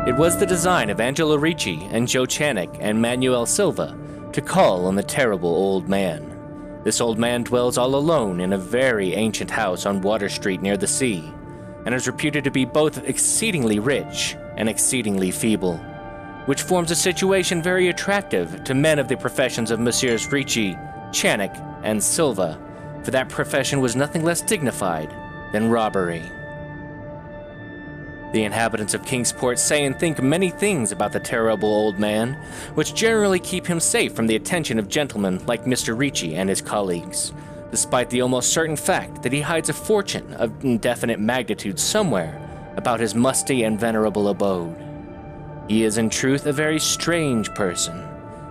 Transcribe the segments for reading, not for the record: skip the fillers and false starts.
It was the design of Angelo Ricci and Joe Chanik and Manuel Silva to call on the terrible old man. This old man dwells all alone in a very ancient house on Water Street near the sea, and is reputed to be both exceedingly rich and exceedingly feeble, which forms a situation very attractive to men of the professions of Messrs. Ricci, Chanik, and Silva, for that profession was nothing less dignified than robbery. The inhabitants of Kingsport say and think many things about the terrible old man, which generally keep him safe from the attention of gentlemen like Mr. Ricci and his colleagues, despite the almost certain fact that he hides a fortune of indefinite magnitude somewhere about his musty and venerable abode. He is in truth a very strange person,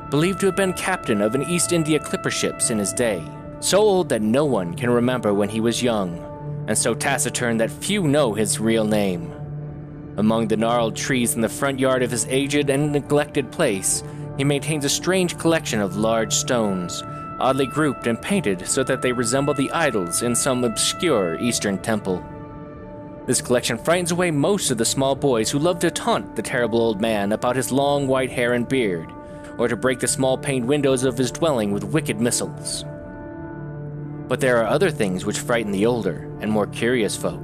believed to have been captain of an East India clipper ships in his day, so old that no one can remember when he was young, and so taciturn that few know his real name. Among the gnarled trees in the front yard of his aged and neglected place, he maintains a strange collection of large stones, oddly grouped and painted so that they resemble the idols in some obscure Eastern temple. This collection frightens away most of the small boys who love to taunt the terrible old man about his long white hair and beard, or to break the small paned windows of his dwelling with wicked missiles. But there are other things which frighten the older and more curious folk,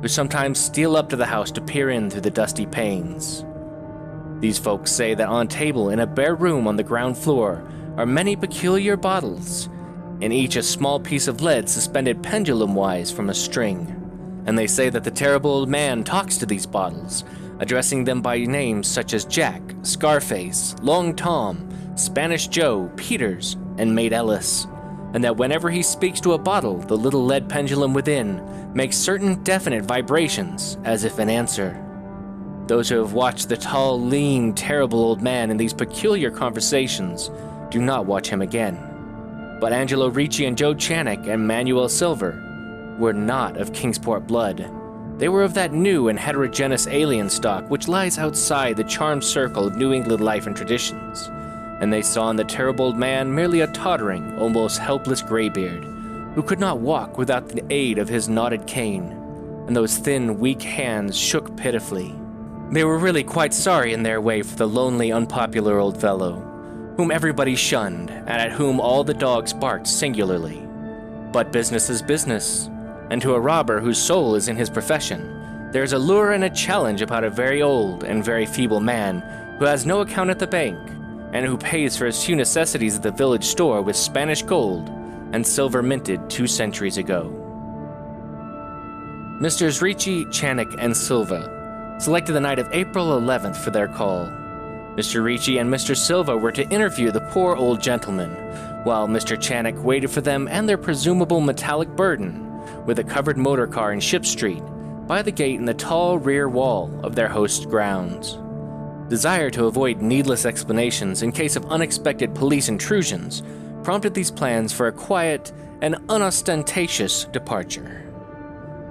who sometimes steal up to the house to peer in through the dusty panes. These folks say that on a table in a bare room on the ground floor are many peculiar bottles, in each a small piece of lead suspended pendulum-wise from a string. And they say that the terrible old man talks to these bottles, addressing them by names such as Jack, Scarface, Long Tom, Spanish Joe, Peters, and Mate Ellis, and that whenever he speaks to a bottle, the little lead pendulum within makes certain definite vibrations as if in answer. Those who have watched the tall, lean, terrible old man in these peculiar conversations do not watch him again. But Angelo Ricci and Joe Chanik and Manuel Silver were not of Kingsport blood. They were of that new and heterogeneous alien stock which lies outside the charmed circle of New England life and traditions, and they saw in the terrible old man merely a tottering, almost helpless graybeard, who could not walk without the aid of his knotted cane, and those thin, weak hands shook pitifully. They were really quite sorry in their way for the lonely, unpopular old fellow, whom everybody shunned, and at whom all the dogs barked singularly. But business is business, and to a robber whose soul is in his profession, there is a lure and a challenge about a very old and very feeble man who has no account at the bank, and who pays for his few necessities at the village store with Spanish gold and silver minted 2 centuries ago. Messrs. Ricci, Chanik, and Silva selected the night of April 11th for their call. Mr. Ricci and Mr. Silva were to interview the poor old gentleman, while Mr. Chanik waited for them and their presumable metallic burden with a covered motor car in Ship Street by the gate in the tall rear wall of their host's grounds. Desire to avoid needless explanations in case of unexpected police intrusions prompted these plans for a quiet and unostentatious departure.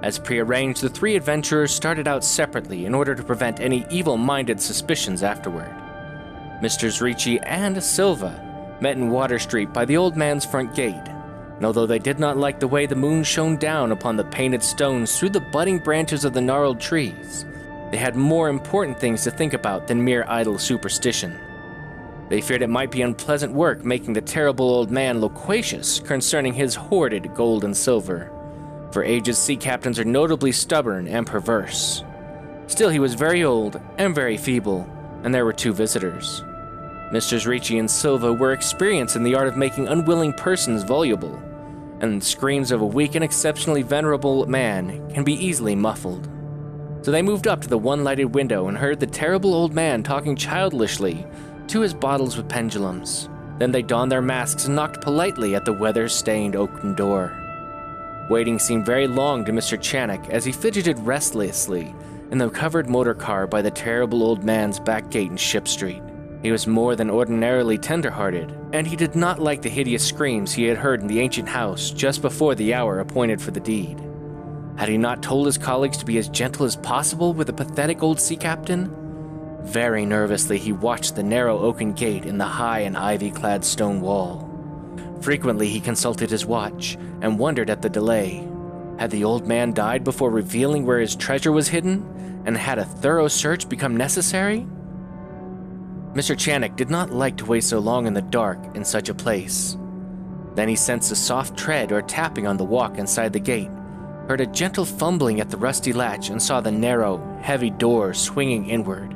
As prearranged, the 3 adventurers started out separately in order to prevent any evil-minded suspicions afterward. Messrs. Ricci and Silva met in Water Street by the old man's front gate, and although they did not like the way the moon shone down upon the painted stones through the budding branches of the gnarled trees, they had more important things to think about than mere idle superstition. They feared it might be unpleasant work making the terrible old man loquacious concerning his hoarded gold and silver, for aged sea captains are notably stubborn and perverse. Still, he was very old and very feeble, and there were 2 visitors. Messrs. Ricci and Silva were experienced in the art of making unwilling persons voluble, and the screams of a weak and exceptionally venerable man can be easily muffled. So they moved up to the one lighted window and heard the terrible old man talking childishly to his bottles with pendulums. Then they donned their masks and knocked politely at the weather-stained oaken door. Waiting seemed very long to Mr. Chanik as he fidgeted restlessly in the covered motor car by the terrible old man's back gate in Ship Street. He was more than ordinarily tender-hearted, and he did not like the hideous screams he had heard in the ancient house just before the hour appointed for the deed. Had he not told his colleagues to be as gentle as possible with the pathetic old sea captain? Very nervously, he watched the narrow oaken gate in the high and ivy-clad stone wall. Frequently, he consulted his watch and wondered at the delay. Had the old man died before revealing where his treasure was hidden, and had a thorough search become necessary? Mr. Channick did not like to wait so long in the dark in such a place. Then he sensed a soft tread or tapping on the walk inside the gate, heard a gentle fumbling at the rusty latch, and saw the narrow, heavy door swinging inward.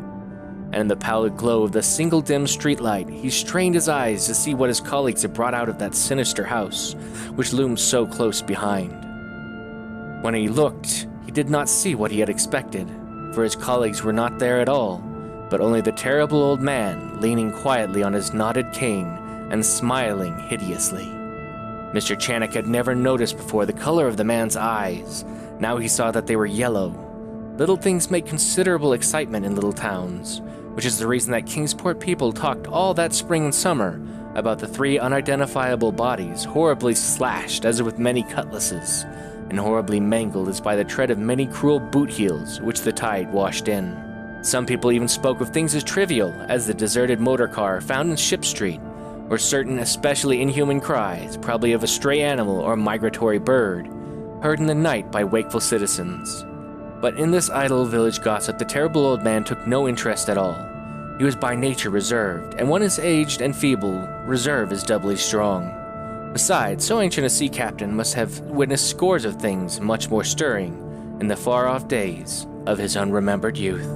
And in the pallid glow of the single dim streetlight, he strained his eyes to see what his colleagues had brought out of that sinister house, which loomed so close behind. When he looked, he did not see what he had expected, for his colleagues were not there at all, but only the terrible old man leaning quietly on his knotted cane and smiling hideously. Mr. Channick had never noticed before the color of the man's eyes. Now he saw that they were yellow. Little things make considerable excitement in little towns, which is the reason that Kingsport people talked all that spring and summer about the 3 unidentifiable bodies horribly slashed as with many cutlasses, and horribly mangled as by the tread of many cruel boot heels which the tide washed in. Some people even spoke of things as trivial as the deserted motor car found in Ship Street, or certain especially inhuman cries, probably of a stray animal or migratory bird, heard in the night by wakeful citizens. But in this idle village gossip, the terrible old man took no interest at all. He was by nature reserved, and when is aged and feeble, reserve is doubly strong. Besides, so ancient a sea captain must have witnessed scores of things much more stirring in the far-off days of his unremembered youth.